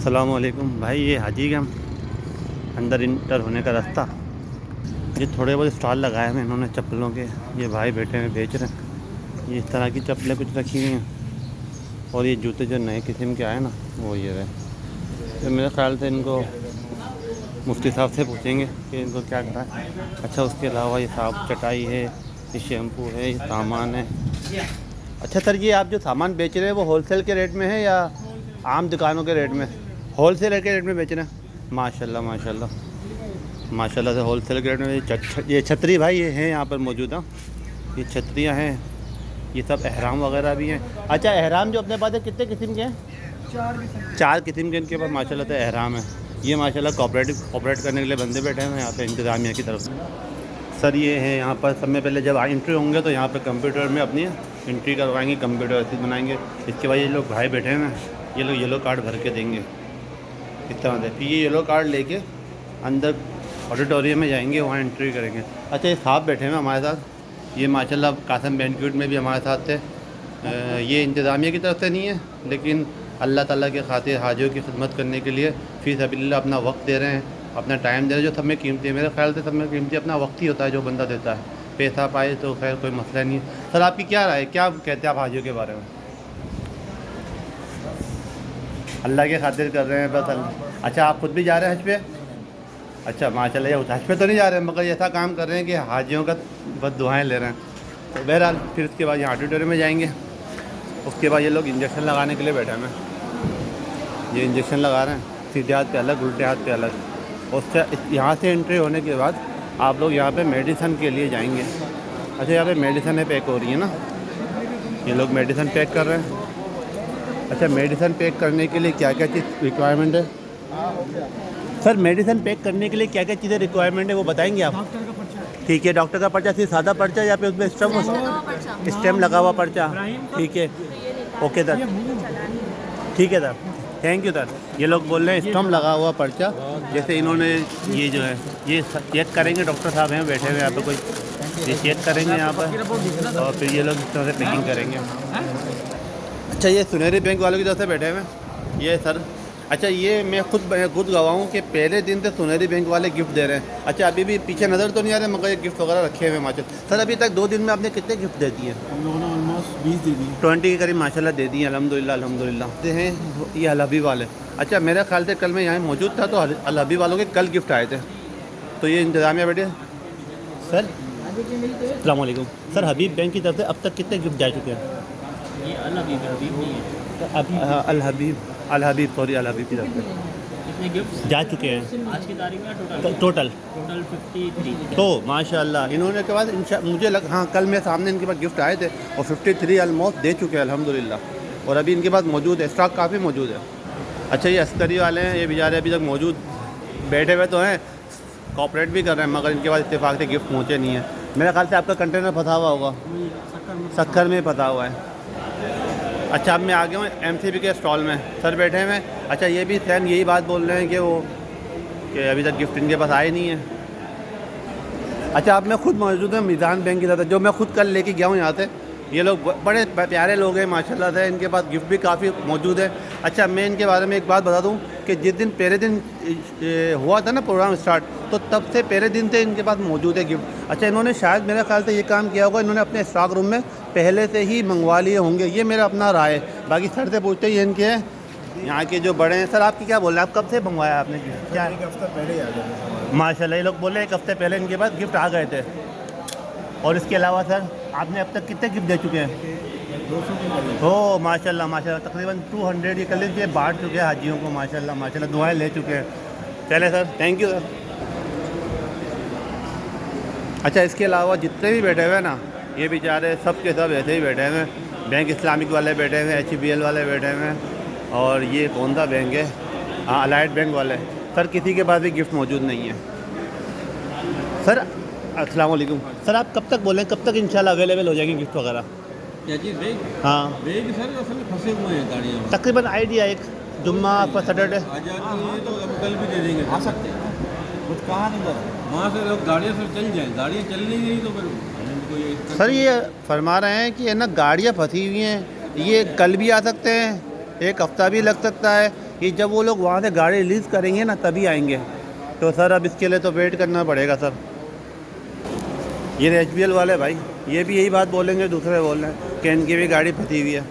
अस्सलामुअलैकुम भाई। ये हाजी का अंदर इंटर होने का रास्ता, ये थोड़े बहुत स्टॉल लगाए हैं इन्होंने चप्पलों के। ये भाई बैठे हैं बेच रहे हैं। ये इस तरह की चप्पलें कुछ रखी हुई हैं और ये जूते जो नए किस्म के आए ना वो ये रहे। तो मेरे ख्याल से इनको मुफ्ती साहब से पूछेंगे कि इनको क्या करा है। अच्छा, उसके अलावा ये साफ चटाई है, ये शैम्पू है, ये सामान है। अच्छा सर, ये आप जो सामान बेच रहे हैं वो होलसेल के रेट में है या आम दुकानों के रेट में? होलसेल के रेट में बेच रहे हैं। माशाल्लाह माशाल्लाह माशाल्लाह से होलसेल के रेट में। ये छतरी भाई ये हैं यहाँ पर मौजूद। हाँ, ये छतरियाँ हैं, ये सब अहराम वगैरह भी हैं। अच्छा, अहराम जो अपने पास है कितने किस्म के हैं? 4 किस्म के इनके पास माशाल्लाह से अहराम है। ये माशाल्लाह कोऑपरेट करने के लिए बंदे बैठे हैं यहाँ पे इंतज़ामिया की तरफ से। सर ये है यहाँ पर सब में पहले जब एंट्री होंगे तो यहाँ पर कंप्यूटर में अपनी एंट्री करवाएंगे, कंप्यूटर रसीद बनाएंगे। इसके बाद ये लोग भाई बैठे हैं, ये लोग येलो कार्ड भर के देंगे इस तरह से। फिर ये येलो कार्ड लेके अंदर ऑडिटोरियम में जाएंगे, वहाँ एंट्री करेंगे। अच्छा, ये साहब बैठे हैं हमारे साथ, ये माशाल्लाह कासम बैंक्वेट में भी हमारे साथ थे। ये इंतज़ामिया की तरफ से नहीं है, लेकिन अल्लाह ताला के खातिर हाजियों की खिदमत करने के लिए फ़ी सबिलिल्लाह अपना वक्त दे रहे हैं, अपना टाइम दे रहे हैं, जो सब में कीमती है। मेरे ख्याल से सब में कीमती अपना वक्त ही होता है जो बंदा देता है। पैसा पाए तो खैर कोई मसला नहीं है। सर आपकी क्या राय, क्या कहते हैं आप हाजियों के बारे में? अल्लाह के खातिर कर रहे हैं बस। अच्छा, आप खुद भी जा रहे हैं हज पे? अच्छा माशाल्लाह, ये हज पे तो नहीं जा रहे हैं मगर ऐसा काम कर रहे हैं कि हाजियों का बस दुआएं ले रहे हैं। तो बहरहाल फिर उसके बाद यहाँ ऑडिटोरियम में जाएंगे। उसके बाद ये लोग इंजेक्शन लगाने के लिए बैठे हैं। ये इंजेक्शन लगा रहे हैं, सीधे हाथ पे अलग, उल्टे हाथ पे अलग। उससे यहाँ से एंट्री होने के बाद आप लोग यहाँ पे मेडिसन के लिए जाएंगे। अच्छा, यहाँ पे मेडिसन पैक हो रही है ना, ये लोग मेडिसन पैक कर रहे हैं। अच्छा, मेडिसन पैक करने के लिए क्या क्या चीज़ रिक्वायरमेंट है? सर मेडिसन पैक करने के लिए क्या क्या चीज़ें रिक्वायरमेंट है वो बताएंगे आप? ठीक है, डॉक्टर का पर्चा, सिर्फ सादा पर्चा या फिर उसमें स्टेम लगा हुआ पर्चा? ठीक है, ओके सर, ठीक है सर, थैंक यू सर। ये लोग बोल रहे हैं स्टम्प लगा हुआ पर्चा, जैसे इन्होंने ये जो है ये चेक करेंगे। डॉक्टर साहब हैं बैठे हुए यहाँ पे, कोई ये चेक करेंगे यहाँ पर और फिर ये लोग इस तरह से पैकिंग करेंगे। अच्छा, ये सुनहरी बैंक वालों की तरफ से बैठे हुए हैं ये सर। अच्छा, ये मैं खुद गवाह हूँ कि पहले दिन से सुनहरी बैंक वाले गिफ्ट दे रहे हैं। अच्छा, अभी भी पीछे नज़र तो नहीं आ रहे मगर ये गिफ्ट वगैरह रखे हुए हैं माशाल्लाह। सर अभी तक 2 दिन में आपने कितने गिफ्ट दे दिए? हम लोगों ने ऑलमोस्ट 20 दे दिए, 20 के करीब माशाल्लाह दे दिए, अल्हम्दुलिल्लाह अल्हम्दुलिल्लाह। हैं ये अल हबीब वाले। अच्छा, मेरे ख्याल से कल मैं यहाँ मौजूद था तो अल हबीब वालों के कल गिफ्ट आए थे, तो ये इंतज़ामिया बैठे। सर अस्सलाम वालेकुम। सर हबीब बैंक की तरफ से अब तक कितने गिफ्ट जा चुके हैं? ये अल हबीब नहीं है, अल हबीब सॉरी, अल हबीब की तरफ से कितने गिफ्ट जा चुके हैं आज की तारीख में? टोटल 53। तो माशाल्लाह इन्होंने के बाद मुझे हाँ कल मेरे सामने इनके पास गिफ्ट आए थे और 53 ऑलमोस्ट दे चुके हैं अल्हम्दुलिल्लाह। और अभी इनके पास मौजूद है, स्टॉक काफ़ी मौजूद है। अच्छा, ये अस्करी वाले हैं, ये बेचारे अभी तक मौजूद बैठे हुए तो हैं, कॉपरेट भी कर रहे हैं मगर इनके पास इत्तेफाक से गिफ्ट पहुँचे नहीं है। मेरे ख्याल से आपका कंटेनर फंसा हुआ होगा, सक्कर में फंसा हुआ है। अच्छा, अब मैं आ गया हूँ MCB के स्टॉल में, सर बैठे हुए हैं। अच्छा, ये भी सैन यही बात बोल रहे हैं कि अभी तक गिफ्ट इनके पास आए नहीं है। अच्छा, अब मैं खुद मौजूद हूँ मीज़ान बैंक की तरफ, जो मैं खुद कल लेके गया हूँ यहाँ से। ये लोग बड़े प्यारे लोग हैं माशाल्लाह से, इनके पास गिफ्ट भी काफ़ी मौजूद है। अच्छा, मैं इनके बारे में एक बात बता दूँ कि जिस दिन पहले दिन हुआ था ना प्रोग्राम स्टार्ट, तो तब से पहले दिन से इनके पास मौजूद है गिफ्ट। अच्छा, इन्होंने शायद मेरे ख्याल से ये काम किया होगा, इन्होंने अपने स्टॉक रूम में पहले से ही मंगवा लिए होंगे, ये मेरा अपना राय है। बाकी सर से पूछते ही इनके हैं यहाँ के जो बड़े हैं। सर आपकी क्या बोल रहे हैं, आप कब से मंगवाया आपने गिफ्ट? क्या एक हफ्ता पहले ही आ गया माशाल्लाह, ये लोग बोले 1 हफ्ते पहले इनके पास गिफ्ट आ गए थे। और इसके अलावा सर आपने अब तक कितने गिफ्ट दे चुके हैं? 200 के करीब। हो माशाल्लाह माशाल्लाह, तकरीबन 200 ये कल के बांट चुके हैं हाजियों को माशाल्लाह माशाल्लाह, दुआएं ले चुके हैं। चले सर, थैंक यू सर। अच्छा, इसके अलावा जितने भी बैठे हुए हैं ना, ये बेचारे सब के सब ऐसे ही बैठे हुए हैं। बैंक इस्लामिक वाले बैठे हुए हैं, HBL वाले बैठे हुए हैं, और ये कौन सा बैंक है, हाँ अलाइड बैंक वाले। सर किसी के पास भी गिफ्ट मौजूद नहीं है। सर अस्सलाम वालेकुम। सर आप कब तक बोलें, कब तक इंशाल्लाह अवेलेबल हो जाएंगे गिफ्ट वगैरह? क्या चीज़ बैग? हाँ बैग सर असल में फंसे हुए हैं गाड़ियों में। तकरीबन आइडिया एक जुम्मा पर सैटरडे आ जाती है तो अब कल भी दे देंगे, आ सकते हैं। कुछ कहाँ नहीं, वहाँ से लोग गाड़ियाँ से चल जाएँ, गाड़ियाँ चल नहीं रही तो फिर सर ये फरमा रहे हैं कि है ना गाड़ियाँ फंसी हुई हैं, ये कल भी आ सकते हैं, 1 हफ्ता भी लग सकता है, कि जब वो लोग वहाँ से गाड़ी रिलीज़ करेंगे ना तभी आएंगे। तो सर अब इसके लिए तो वेट करना पड़ेगा सर। ये HBL वाले भाई ये भी यही बात बोलेंगे, दूसरे बोल रहे हैं कि इनकी भी गाड़ी फंसी हुई है।